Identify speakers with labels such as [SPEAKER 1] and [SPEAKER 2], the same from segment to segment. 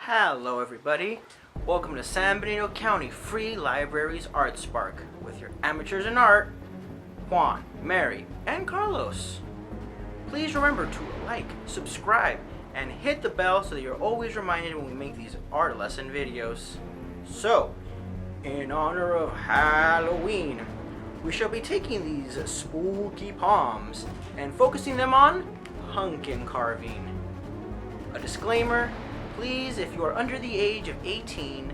[SPEAKER 1] Hello everybody, welcome to San Benito County Free Libraries Art Spark with your amateurs in art, Juan, Mary, and Carlos. Please remember to like, subscribe, and hit the bell so that you're always reminded when we make these art lesson videos. So, in honor of Halloween, we shall be taking these spooky palms and focusing them on pumpkin carving. A disclaimer: please, if you are under the age of 18,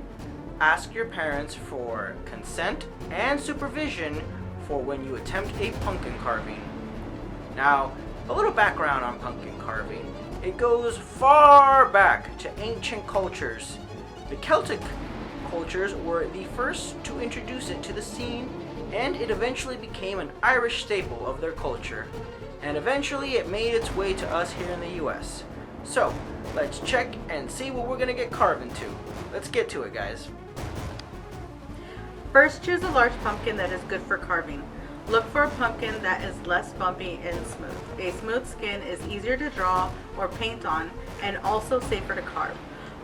[SPEAKER 1] ask your parents for consent and supervision for when you attempt a pumpkin carving. Now, a little background on pumpkin carving. It goes far back to ancient cultures. The Celtic cultures were the first to introduce it to the scene, and it eventually became an Irish staple of their culture. And eventually it made its way to us here in the US. So, let's check and see what we're gonna get carving to. Let's get to it, guys.
[SPEAKER 2] First, choose a large pumpkin that is good for carving. Look for a pumpkin that is less bumpy and smooth. A smooth skin is easier to draw or paint on and also safer to carve.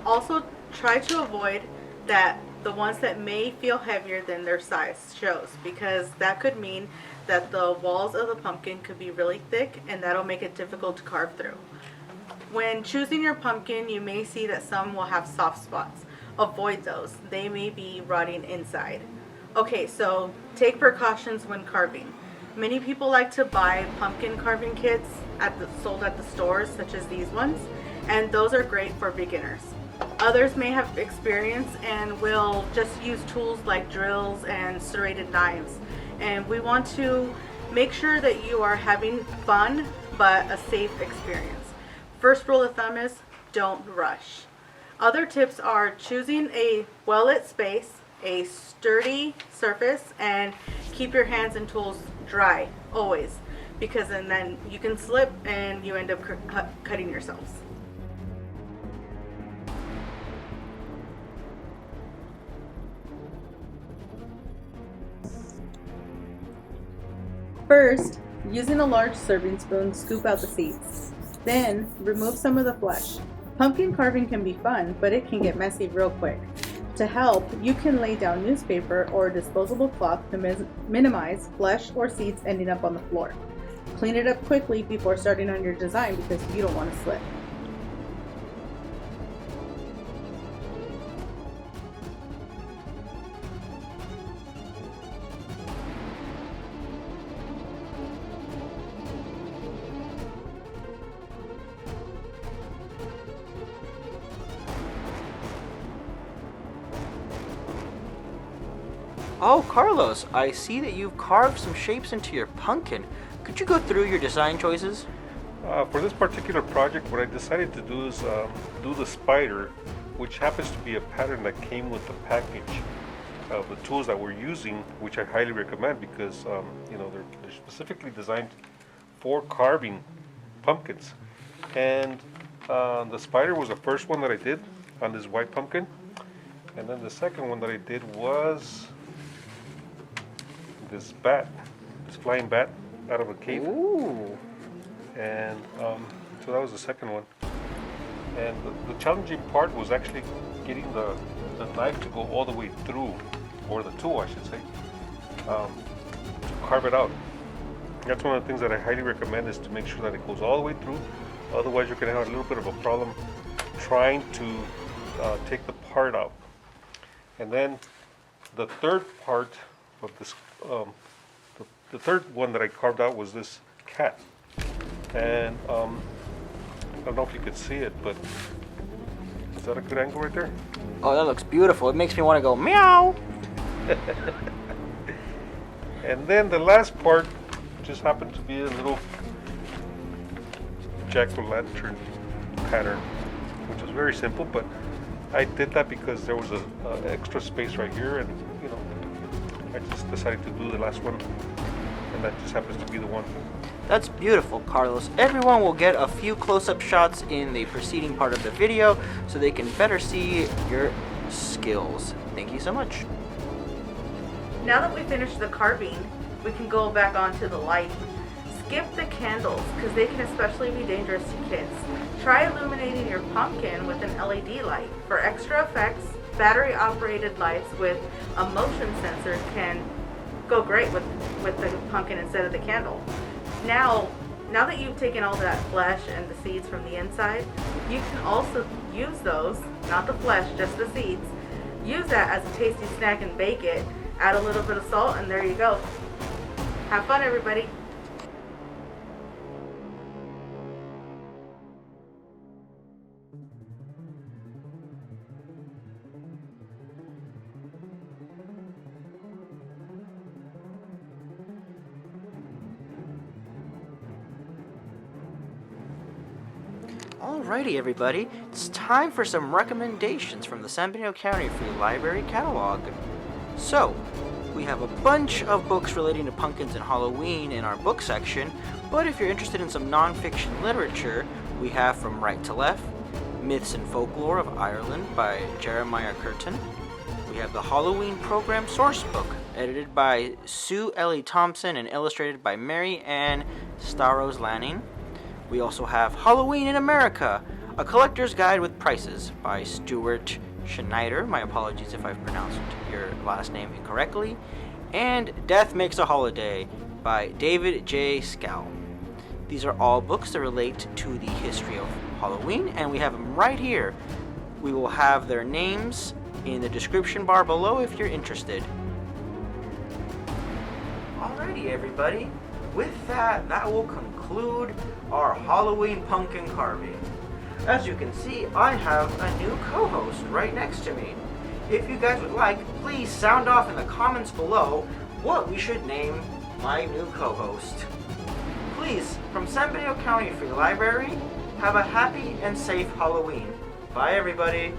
[SPEAKER 2] Also, try to avoid the ones that may feel heavier than their size shows, because that could mean that the walls of the pumpkin could be really thick and that'll make it difficult to carve through. When choosing your pumpkin, you may see that some will have soft spots. Avoid those. They may be rotting inside. Okay, so take precautions when carving. Many people like to buy pumpkin carving kits sold at the stores, such as these ones, and those are great for beginners. Others may have experience and will just use tools like drills and serrated knives. And we want to make sure that you are having fun, but a safe experience. First rule of thumb is don't rush. Other tips are choosing a well-lit space, a sturdy surface, and keep your hands and tools dry always, because then you can slip and you end up cutting yourselves. First, using a large serving spoon, scoop out the seeds. Then, remove some of the flesh. Pumpkin carving can be fun, but it can get messy real quick. To help, you can lay down newspaper or disposable cloth to minimize flesh or seeds ending up on the floor. Clean it up quickly before starting on your design because you don't want to slip.
[SPEAKER 1] Oh, Carlos, I see that you've carved some shapes into your pumpkin. Could you go through your design choices?
[SPEAKER 3] For this particular project, what I decided to do is do the spider, which happens to be a pattern that came with the package of the tools that we're using, which I highly recommend because they're specifically designed for carving pumpkins. And the spider was the first one that I did on this white pumpkin, and then the second one that I did was this bat, this flying bat out of a cave.
[SPEAKER 1] Ooh.
[SPEAKER 3] And so that was the second one. And the challenging part was actually getting the knife to go all the way through, or the tool I should say, to carve it out. That's one of the things that I highly recommend, is to make sure that it goes all the way through. Otherwise you're going to have a little bit of a problem trying to take the part out. And then the third part of this, the third one that I carved out was this cat. And I don't know if you could see it, but is that a good angle right there?
[SPEAKER 1] Oh, that looks beautiful. It makes me want to go meow.
[SPEAKER 3] And then the last part just happened to be a little jack-o'-lantern pattern, which was very simple, but I did that because there was a extra space right here, and I just decided to do the last one, and that just happens to be the one.
[SPEAKER 1] That's beautiful, Carlos. Everyone will get a few close-up shots in the preceding part of the video so they can better see your skills. Thank you so much.
[SPEAKER 2] Now that we finished the carving, we can go back onto the light. Skip the candles because they can especially be dangerous to kids. Try illuminating your pumpkin with an LED light. For extra effects, battery operated lights with a motion sensor can go great with the pumpkin instead of the candle. Now that you've taken all that flesh and the seeds from the inside, you can also use those, not the flesh, just the seeds, use that as a tasty snack and bake it, add a little bit of salt, and there you go. Have fun, everybody.
[SPEAKER 1] Alrighty, everybody, it's time for some recommendations from the San Bernardino County Free Library catalog. So, we have a bunch of books relating to pumpkins and Halloween in our book section, but if you're interested in some nonfiction literature, we have From Right to Left, Myths and Folklore of Ireland by Jeremiah Curtin. We have the Halloween Program Source Book, edited by Sue Ellie Thompson and illustrated by Mary Ann Starros Lanning. We also have Halloween in America, a collector's guide with prices by Stuart Schneider. My apologies if I've pronounced your last name incorrectly. And Death Makes a Holiday by David J. Scal. These are all books that relate to the history of Halloween, and we have them right here. We will have their names in the description bar below if you're interested. Alrighty, everybody. With that will conclude our Halloween pumpkin carving. As you can see, I have a new co-host right next to me. If you guys would like, please sound off in the comments below what we should name my new co-host. Please, from San Bernardino County Free Library, have a happy and safe Halloween. Bye, everybody.